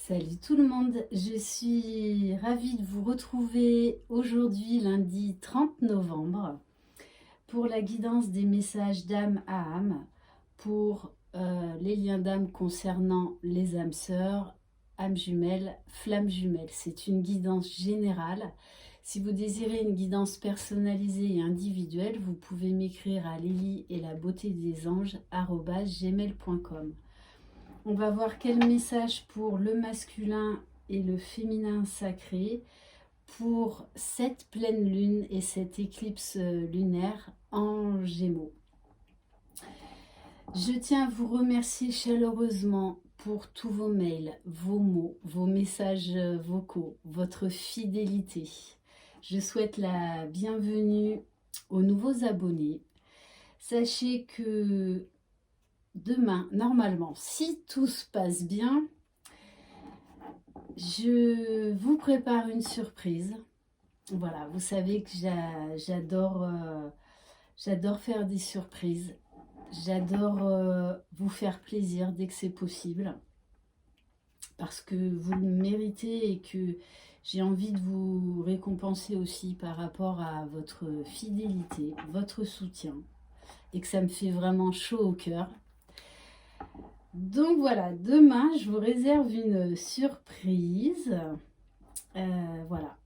Salut tout le monde, je suis ravie de vous retrouver aujourd'hui lundi 30 novembre pour la guidance des messages d'âme à âme pour les liens d'âme concernant les âmes sœurs, âmes jumelles, flammes jumelles. C'est une guidance générale. Si vous désirez une guidance personnalisée et individuelle, vous pouvez m'écrire à Lily et la beauté des anges @gmail.com. On va voir quel message pour le masculin et le féminin sacré pour cette pleine lune et cette éclipse lunaire en Gémeaux. Je tiens à vous remercier chaleureusement pour tous vos mails, vos mots, vos messages vocaux, votre fidélité. Je souhaite la bienvenue aux nouveaux abonnés. Sachez que demain, normalement, si tout se passe bien, je vous prépare une surprise. Voilà, vous savez que j'adore faire des surprises. J'adore vous faire plaisir dès que c'est possible. Parce que vous le méritez et que j'ai envie de vous récompenser aussi par rapport à votre fidélité, votre soutien. Et que ça me fait vraiment chaud au cœur. Donc voilà, demain, je vous réserve une surprise. Voilà.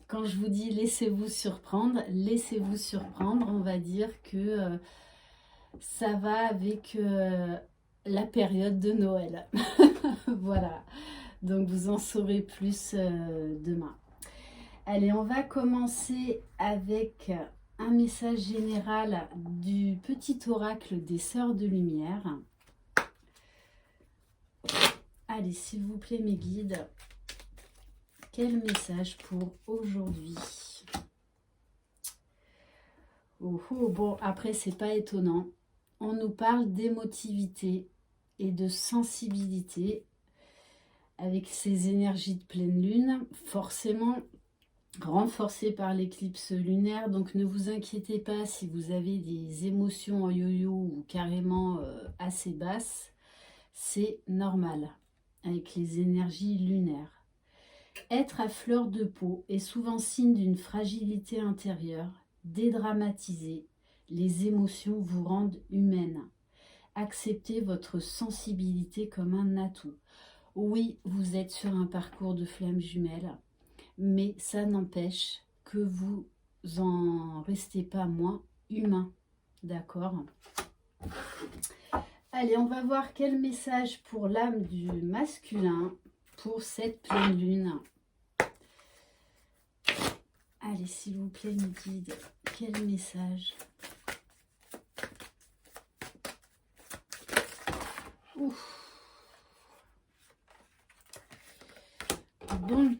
Quand je vous dis laissez-vous surprendre, on va dire que ça va avec la période de Noël. Voilà. Donc vous en saurez plus demain. Allez, on va commencer avec un message général du petit oracle des Sœurs de Lumière. Allez, s'il vous plaît, mes guides, quel message pour aujourd'hui? Bon, après, c'est pas étonnant. On nous parle d'émotivité et de sensibilité avec ces énergies de pleine lune, forcément renforcées par l'éclipse lunaire. Donc, ne vous inquiétez pas si vous avez des émotions en yo-yo ou carrément assez basses. C'est normal avec les énergies lunaires. Être à fleur de peau est souvent signe d'une fragilité intérieure. Dédramatisez, les émotions vous rendent humaine. Acceptez votre sensibilité comme un atout. Oui, vous êtes sur un parcours de flammes jumelles, mais ça n'empêche que vous en restez pas moins humain. D'accord ? Allez, on va voir quel message pour l'âme du masculin pour cette pleine lune. Allez, s'il vous plaît, mes guides, quel message? Ouf. Bon.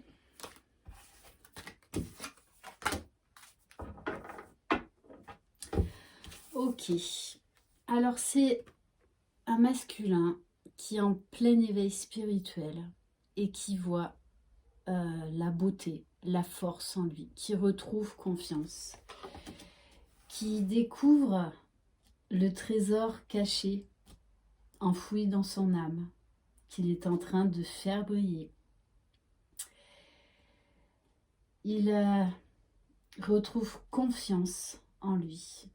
Ok. Alors, c'est un masculin qui est en plein éveil spirituel et qui voit la beauté, la force en lui, qui retrouve confiance, qui découvre le trésor caché, enfoui dans son âme, qu'il est en train de faire briller. Il retrouve confiance en lui.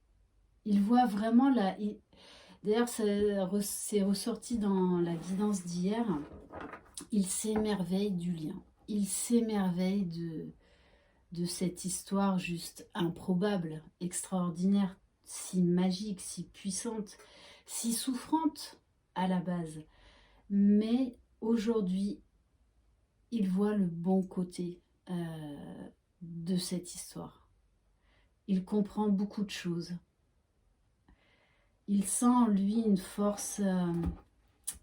Il voit vraiment d'ailleurs, c'est ressorti dans la guidance d'hier. Il s'émerveille du lien. Il s'émerveille de cette histoire juste improbable, extraordinaire, si magique, si puissante, si souffrante à la base. Mais aujourd'hui, il voit le bon côté de cette histoire. Il comprend beaucoup de choses. Il sent en lui une force,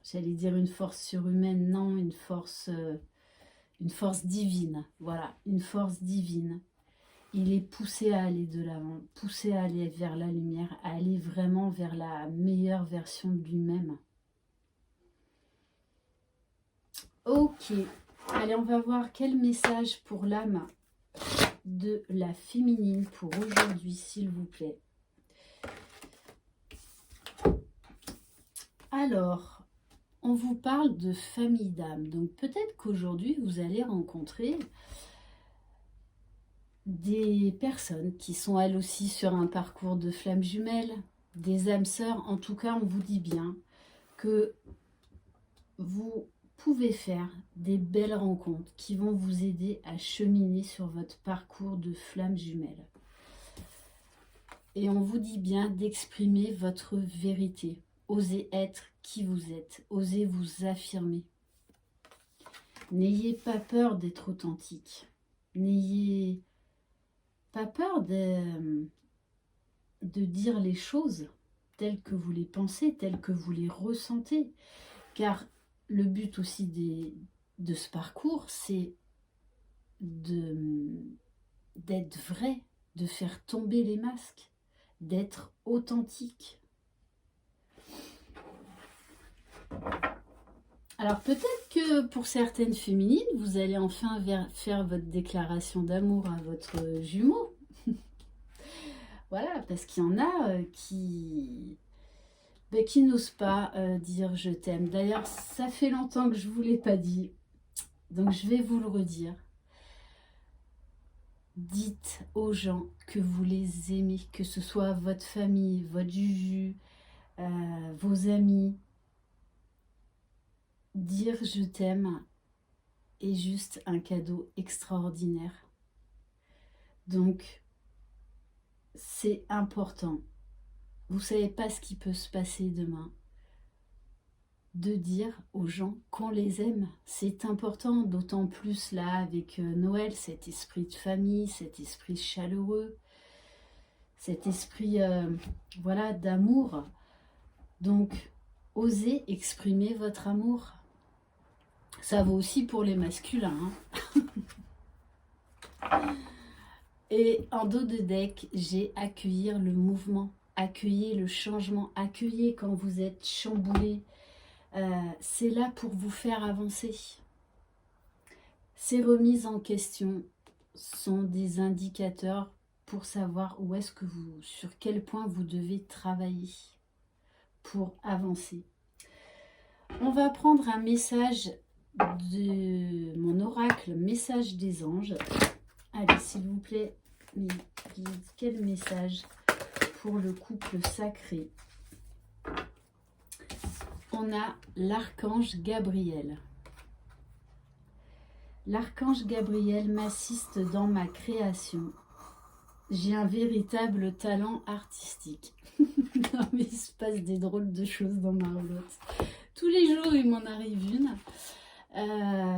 j'allais dire une force surhumaine, non, une force divine. Voilà, une force divine. Il est poussé à aller de l'avant, poussé à aller vers la lumière, à aller vraiment vers la meilleure version de lui-même. Ok, allez, on va voir quel message pour l'âme de la féminine pour aujourd'hui, s'il vous plaît. Alors, on vous parle de famille d'âme. Donc peut-être qu'aujourd'hui, vous allez rencontrer des personnes qui sont elles aussi sur un parcours de flammes jumelles, des âmes sœurs. En tout cas, on vous dit bien que vous pouvez faire des belles rencontres qui vont vous aider à cheminer sur votre parcours de flammes jumelles. Et on vous dit bien d'exprimer votre vérité. Osez être qui vous êtes. Osez vous affirmer. N'ayez pas peur d'être authentique. N'ayez pas peur de dire les choses telles que vous les pensez, telles que vous les ressentez. Car le but aussi de ce parcours, c'est d'être vrai, de faire tomber les masques, d'être authentique. Alors peut-être que pour certaines féminines, vous allez enfin faire votre déclaration d'amour à votre jumeau. Voilà, parce qu'il y en a qui n'osent pas dire je t'aime. D'ailleurs, ça fait longtemps que je ne vous l'ai pas dit, donc je vais vous le redire. Dites aux gens que vous les aimez, que ce soit votre famille, votre juju, vos amis. Dire je t'aime est juste un cadeau extraordinaire. Donc, c'est important. Vous ne savez pas ce qui peut se passer demain. De dire aux gens qu'on les aime, c'est important, d'autant plus là avec Noël, cet esprit de famille, cet esprit chaleureux, cet esprit voilà, d'amour. Donc, osez exprimer votre amour. Ça vaut aussi pour les masculins. Hein. Et en dos de deck, j'ai accueillir le mouvement, accueillir le changement, accueillir quand vous êtes chamboulé. C'est là pour vous faire avancer. Ces remises en question sont des indicateurs pour savoir où est-ce que vous, sur quel point vous devez travailler pour avancer. On va prendre un message de mon oracle, message des anges. Allez, s'il vous plaît, quel message pour le couple sacré? On a l'archange Gabriel. L'archange Gabriel m'assiste dans ma création. J'ai un véritable talent artistique. Non, mais il se passe des drôles de choses dans ma roulotte. Tous les jours, il m'en arrive une.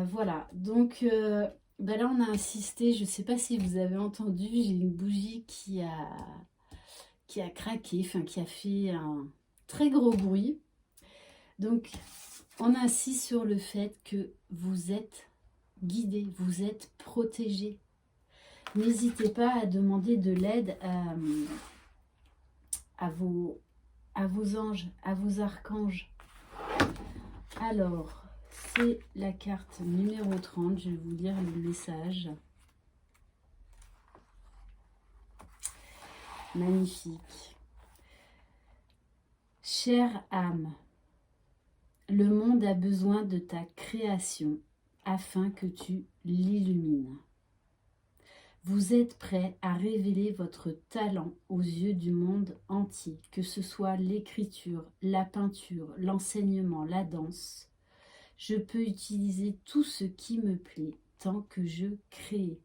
Voilà, donc là, on a insisté. Je ne sais pas si vous avez entendu, j'ai une bougie qui a craqué, enfin qui a fait un très gros bruit. Donc, on insiste sur le fait que vous êtes guidé, vous êtes protégé. N'hésitez pas à demander de l'aide à vos anges, à vos archanges. Alors, c'est la carte numéro 30. Je vais vous lire le message. Magnifique. Chère âme, le monde a besoin de ta création afin que tu l'illumines. Vous êtes prêt à révéler votre talent aux yeux du monde entier, que ce soit l'écriture, la peinture, l'enseignement, la danse. Je peux utiliser tout ce qui me plaît tant que je crée.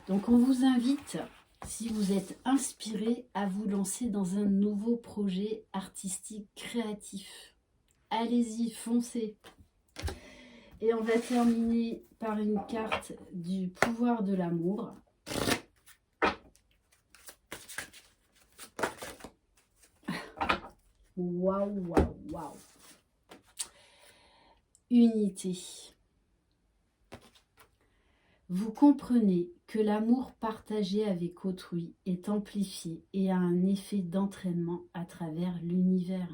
Donc on vous invite, si vous êtes inspiré, à vous lancer dans un nouveau projet artistique créatif. Allez-y, foncez. Et on va terminer par une carte du pouvoir de l'amour. Waouh, waouh, waouh. Unité. Vous comprenez que l'amour partagé avec autrui est amplifié et a un effet d'entraînement à travers l'univers.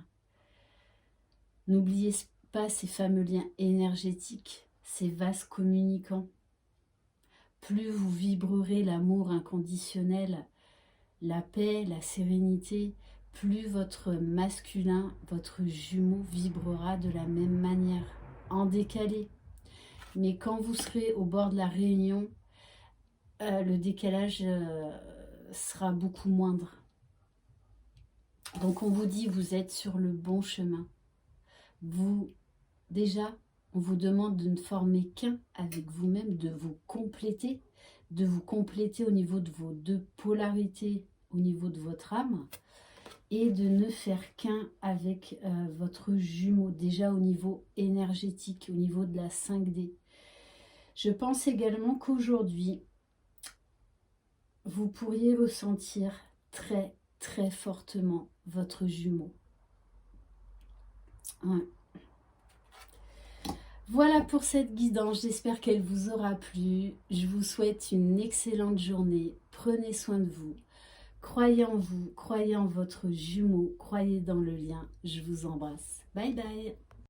N'oubliez pas ces fameux liens énergétiques, ces vases communicants. Plus vous vibrerez l'amour inconditionnel, la paix, la sérénité, plus votre masculin, votre jumeau vibrera de la même manière, en décalé. Mais quand vous serez au bord de la réunion, le décalage sera beaucoup moindre. Donc on vous dit, vous êtes sur le bon chemin. Déjà, on vous demande de ne former qu'un avec vous-même, de vous compléter au niveau de vos deux polarités, au niveau de votre âme, et de ne faire qu'un avec votre jumeau, déjà au niveau énergétique, au niveau de la 5D. Je pense également qu'aujourd'hui, vous pourriez ressentir très très fortement votre jumeau. Ouais. Voilà pour cette guidance, j'espère qu'elle vous aura plu. Je vous souhaite une excellente journée. Prenez soin de vous. Croyez en vous, croyez en votre jumeau, croyez dans le lien. Je vous embrasse. Bye bye.